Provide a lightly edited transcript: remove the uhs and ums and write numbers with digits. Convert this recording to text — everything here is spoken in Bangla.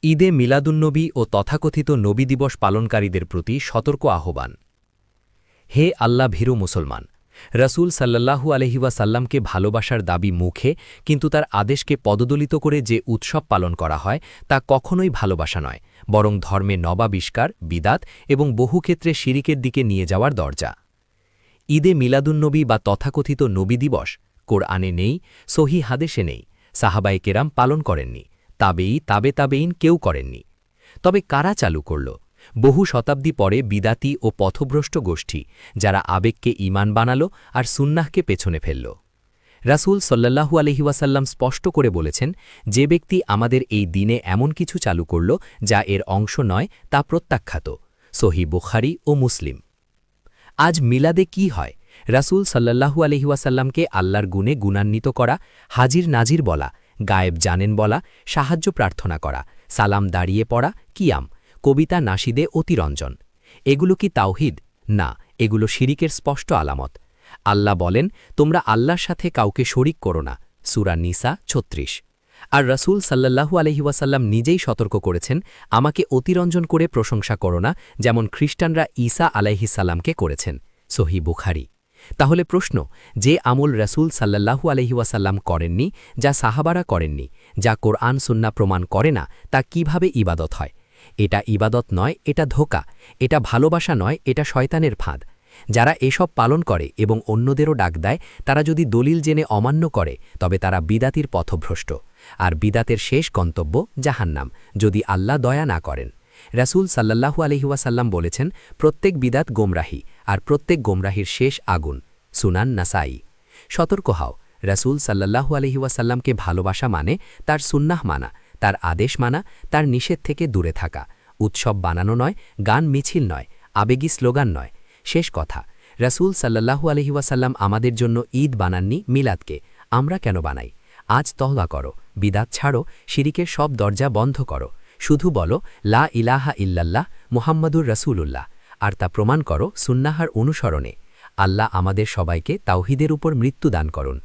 ঈদে মিলাদুন্নবী ও তথাকথিত নবী দিবস পালনকারীদের প্রতি সতর্ক আহ্বান। হে আল্লাহ ভীরু মুসলমান, রাসূল সাল্লাল্লাহু আলাইহি ওয়াসাল্লামকে ভালোবাসার দাবি মুখে, কিন্তু তার আদেশকে পদদলিত করে যে উৎসব পালন করা হয় তা কখনোই ভালোবাসা নয়, বরং ধর্মে নবাবিষ্কার, বিদাত এবং বহুক্ষেত্রে শিরিকের দিকে নিয়ে যাওয়ার দরজা। ঈদে মিলাদুন্নবী বা তথাকথিত নবী দিবস কোরআনে নেই, সহিহ হাদিসে নেই, সাহাবায়ে কেরাম পালন করেননি, তাবেঈন কেউ করেননি। তবে কারা চালু করল? বহু শতাব্দী পরে বিদাতি ও পথভ্রষ্ট গোষ্ঠী, যারা আবেগকে ঈমান বানালো আর সুন্নাহকে পেছনে ফেলল। রাসূল সাল্লাল্লাহু আলাইহি ওয়াসাল্লাম স্পষ্ট করে বলেছেন, যে ব্যক্তি আমাদের এই দিনে এমন কিছু চালু করল যা এর অংশ নয়, তা প্রত্যাখ্যাত। সহিহ বুখারী ও মুসলিম। আজ মিলাদে কি হয়? রাসূল সাল্লাল্লাহু আলাইহি ওয়াসাল্লামকে আল্লাহর গুণে গুণান্বিত করা, হাজির নাজির বলা, গায়েব জানেন বলা, সাহায্য প্রার্থনা করা, সালাম দাঁড়িয়ে পড়া, কিয়াম, কবিতা নাশিদে অতিরঞ্জন। এগুলো কি তাওহীদ? না, এগুলো শিরিকের স্পষ্ট আলামত। আল্লাহ বলেন, তোমরা আল্লাহর সাথে কাউকে শরিক করো না, সূরা নিসা ৩৬। আর রাসূল সাল্লাল্লাহু আলাইহি ওয়াসাল্লাম নিজেই সতর্ক করেছেন, আমাকে অতিরঞ্জন করে প্রশংসা করো না, যেমন খ্রিস্টানরা ঈসা আলাইহিস সালামকে করেছেন। সহিহ বুখারী। তাহলে প্রশ্ন, যে আমল রাসূল সাল্লাল্লাহু আলাইহি ওয়াসাল্লাম করেননি, যা সাহাবারা করেননি, যা কোরআন সুন্নাহ প্রমাণ করে না, তা কিভাবে ইবাদত হয়? এটা ইবাদত নয়, এটা ধোঁকা। এটা ভালোবাসা নয়, এটা শয়তানের ফাঁদ। যারা এসব পালন করে এবং অন্যদেরও ডাক দেয়, তারা যদি দলিল জেনে অমান্য করে, তবে তারা বিদাতির পথভ্রষ্ট। আর বিদাতের শেষ গন্তব্য জাহান্নাম, যদি আল্লাহ দয়া না করেন। রাসূল সাল্লাল্লাহু আলাইহি ওয়াসাল্লাম বলেছেন, প্রত্যেক বিদাত গোমরাহী, আর প্রত্যেক গোমরাহীর শেষ আগুন। সুনান নাসাঈ। সতর্ক হও, রাসূল সাল্লাল্লাহু আলাইহি ওয়াসাল্লামকে ভালোবাসা মানে তার সুন্নাহ মানা, তার আদেশ মানা, তার নিষেধ থেকে দূরে থাকা। উৎসব বানানো নয়, গান মিছিল নয়, আবেগী স্লোগান নয়। শেষ কথা, রাসূল সাল্লাল্লাহু আলাইহি ওয়াসাল্লাম আমাদের জন্য ঈদ বানাননি, মিলাদকে। আমরা কেন বানাই? আজ তওবা করো, বিদাত ছাড়ো, শিরিকের সব দরজা বন্ধ করো। শুধু বলো, লা ইলাহা ইল্লাল্লাহ মুহাম্মাদুর রাসূলুল্লাহ, আর তা প্রমাণ করো সুন্নাহর অনুসরণে। আল্লাহ আমাদের সবাইকে তাওহীদের উপর মৃত্যু দান করুন।